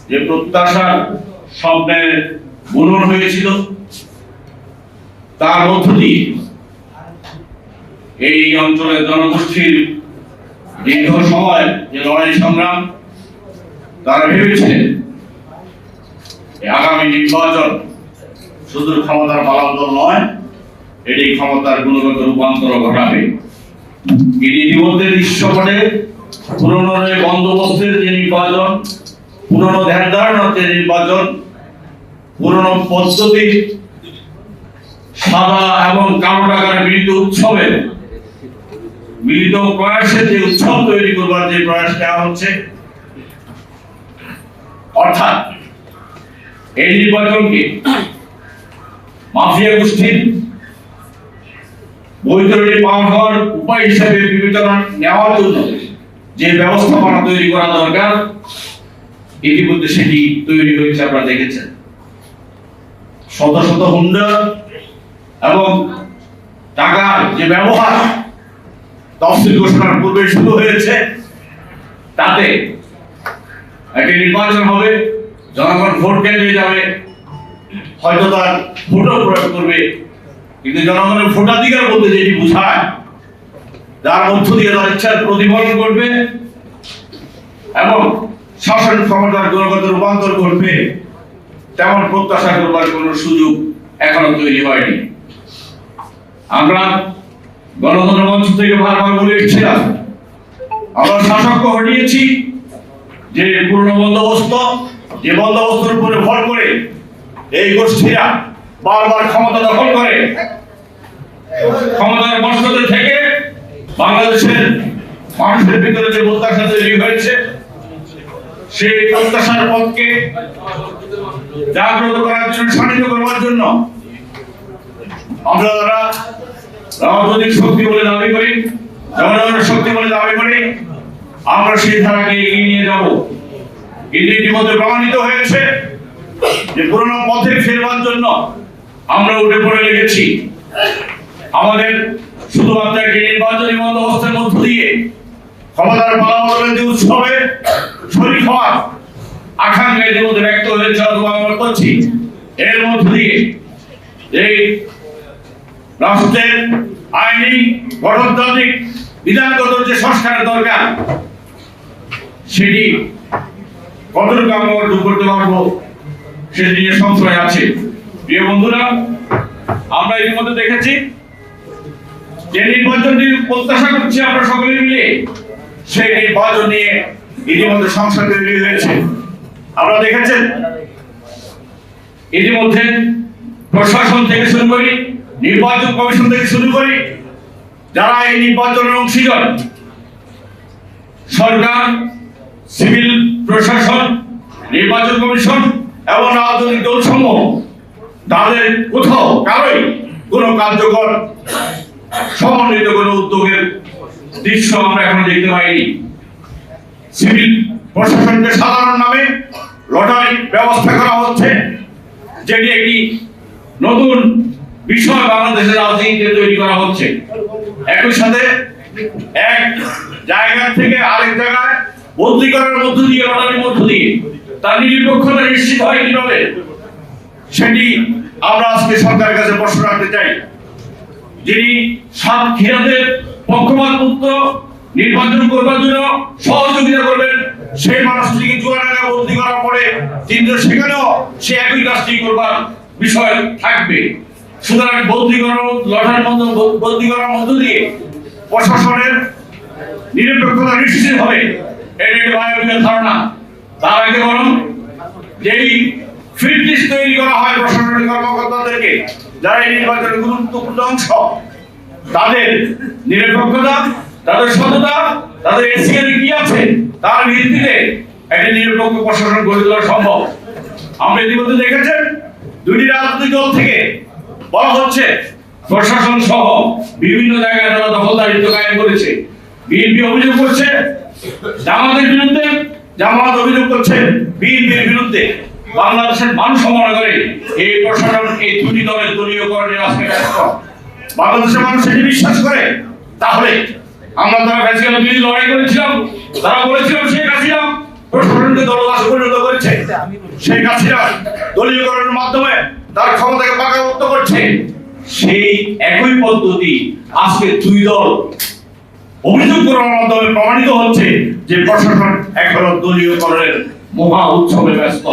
যে প্রত্যাশা স্বপ্নে বুনন হয়েছিল তার মধ্য দিয়ে এই অঞ্চলের জনগোষ্ঠীর দীর্ঘ সময় যে লড়াই সংগ্রাম তারা ভেবেছিলেন আগামী নির্বাচন শুধু ক্ষমতার পালাবদল নয়, এটি ক্ষমতার গুণগত রূপান্তর ঘটাবে। ইতিমধ্যে দৃশ্যপটে পুরনো বন্দোবস্তের যে নির্বাচন, পুরনো ধ্যান ধারণার যে নির্বাচন, পুরনো পদ্ধতি সাদা এবং কালো টাকার মিলিত উৎসবের মিলিত প্রয়াসের যে উৎসব তৈরি করবার যে প্রয়াস নেওয়া হচ্ছে, অর্থাৎ এই নির্বাচনকে মাফিয়া গোষ্ঠীর বৈতরণী পার হওয়ার উপায় হিসেবে বিবেচনা নেওয়ার জন্য যে ব্যবস্থাপনা তৈরি করা দরকার, ইতিমধ্যে সেটি তৈরি হয়েছে। আপনারা দেখেছেন শত শত হুন্ডা এবং টাকার যে ব্যবহার তফসিল ঘোষণার পূর্বে শুরু হয়েছে। তাতে একটি নির্বাচন হবে, জনগণ ভোট কেন্দ্রে যাবে, হয়তো তার ভোটও প্রয়োগ করবে, কিন্তু জনগণের ভোটাধিকার বলতে যেটি বোঝায়, যার মধ্য দিয়ে তার ইচ্ছার প্রতিফলন করবে এবং শাসন ক্ষমতার গুণগত রূপান্তর করবে, তেমন প্রত্যাশা করবার কোন সুযোগ এখনো তৈরি হয়নি। আমরা গণতন্ত্র মঞ্চ থেকে বারবার বলে এসেছিলাম, আমরা শাসক হটিয়েছি যে পুরনো বন্দোবস্ত, যে বন্দোবস্তের উপরে ভর করে এই গোষ্ঠীরা বারবার ক্ষমতা দখল করে, ক্ষমতার মস্তদে থেকে বাংলাদেশের মানুষের ভিতরে যে প্রত্যাশা তৈরি হয়েছে, সেই প্রত্যাশার পথকে জাগ্রত করার জন্য, শানিত করবার জন্য আমরা যারা রাজনৈতিক শক্তি বলে দাবি করি, জনগণের শক্তি বলে দাবি করি, আমরা সেই ধারাকে এগিয়ে নিয়ে যাব। কিন্তু ইতিমধ্যে প্রমাণিত হয়েছে যে পুরনো পথে ফেরবার জন্য আমরা উঠে পড়ে লেগেছি। আমাদের শুধুমাত্র একটি নির্বাচনী বন্দোবস্তের মধ্য দিয়ে ক্ষমতার পালাবদলের যে উৎসবে শরীক হওয়ার আকাঙ্ক্ষা ইতিমধ্যে ব্যক্ত হয়েছে অথবা আমরা করছি। এর মধ্য দিয়ে এই রাষ্ট্রের আইনি, গণতান্ত্রিক, বিধানগত যে সংস্কারের দরকার, সেটি কতটুকু আমরা অর্জন করতে পারবো সেটি নিয়ে সংশয় আছে। প্রিয় বন্ধুরা, আমরা ইতিমধ্যে দেখেছি যে নির্বাচনটি প্রত্যাশা করছি আমরা সকলে মিলে, সেই নির্বাচন নিয়ে ইতিমধ্যে সংসদ তৈরি হয়েছে। আপনারা দেখেছেন ইতিমধ্যে প্রশাসন থেকে শুরু করি, নির্বাচন কমিশন থেকে শুরু করি, যারা এই নির্বাচনের অংশীদার, সরকার, সিভিল প্রশাসন, নির্বাচন কমিশন এবং রাজনৈতিক দলসমূহ, তাদের কোথাও কারোই কোনো কার্যকর সমন্বিত কোনো উদ্যোগের দৃশ্য আমরা এখনো দেখতে পাইনি। সিভিল প্রশাসনকে সাধারণ নামে লটারি ব্যবস্থা করা হচ্ছে, যেটি একটি নতুন বিষয় বাংলাদেশের রাজনীতিতে তৈরি করা হচ্ছে। একই সাথে এক জায়গা থেকে আরেক জায়গায় বদলি করার মধ্য দিয়ে, লটারির মধ্য দিয়ে তার নিরপেক্ষতা নিশ্চিত হয় কিভাবে, সেটি আমরা আজকে সরকারের কাছে প্রশ্ন রাখতে চাই। যিনি সাতক্ষীরাদের পক্ষপাত মুক্ত নির্বাচন করবার জন্য সহযোগিতা করবেন, সেই মানুষটিকে চুয়াডাঙ্গা বদলি করার পরে কিন্তু সেখানেও সে একই কাজটি করবার বিষয় থাকবে। সুতরাং বদলি করার মধ্য দিয়ে প্রশাসনের নিরপেক্ষতা নিশ্চিত হবে, এটি একটি বায়বীয় ধারণা। তার আগে বরং যেই ফিল্ড লিস্ট তৈরি করা হয় প্রশাসনিক কর্মকর্তাদেরকে, যারা এই নির্বাচনের গুরুত্বপূর্ণ অংশ, তাদের নিরপেক্ষতা, তাদের সততা, তাদের এসিআর কি আছে, তার ভিত্তিতে একটি নিরপেক্ষ প্রশাসন গড়ে তোলা সম্ভব। আমরা ইতিমধ্যে দেখেছেন দুটি রাজনৈতিক দল থেকে বলা হচ্ছে প্রশাসন সহ বিভিন্ন জায়গায় তারা দখলদারিত্ব কায়েম করেছে। বিএনপি অভিযোগ করছে জামাতের বিরুদ্ধে, জামাত অভিযোগ করছে বিএনপির বিরুদ্ধে। বাংলাদেশের মানুষ মনে করে এই প্রশাসন এই দুটি দলের দলীয়করণের রাজনীতি ব্যস্ত। বাংলাদেশের মানুষ এটি বিশ্বাস করে, তাহলে আমরা তারা ফ্যাসিবাদের বিরুদ্ধে লড়াই করেছিলাম, তারা বলেছিলাম শেখ হাসিনা প্রশাসনকে দলদাস পরিণত করেছে। শেখ হাসিনা দলীয়করণের মাধ্যমে তার ক্ষমতাকে পাকাপোক্ত করছে। সেই একই পদ্ধতি আজকে দুই দল অভিযোগ করার মাধ্যমে প্রমাণিত হচ্ছে যে প্রশাসন এখনো দলীয়করণের মহা উৎসবে ব্যস্ত।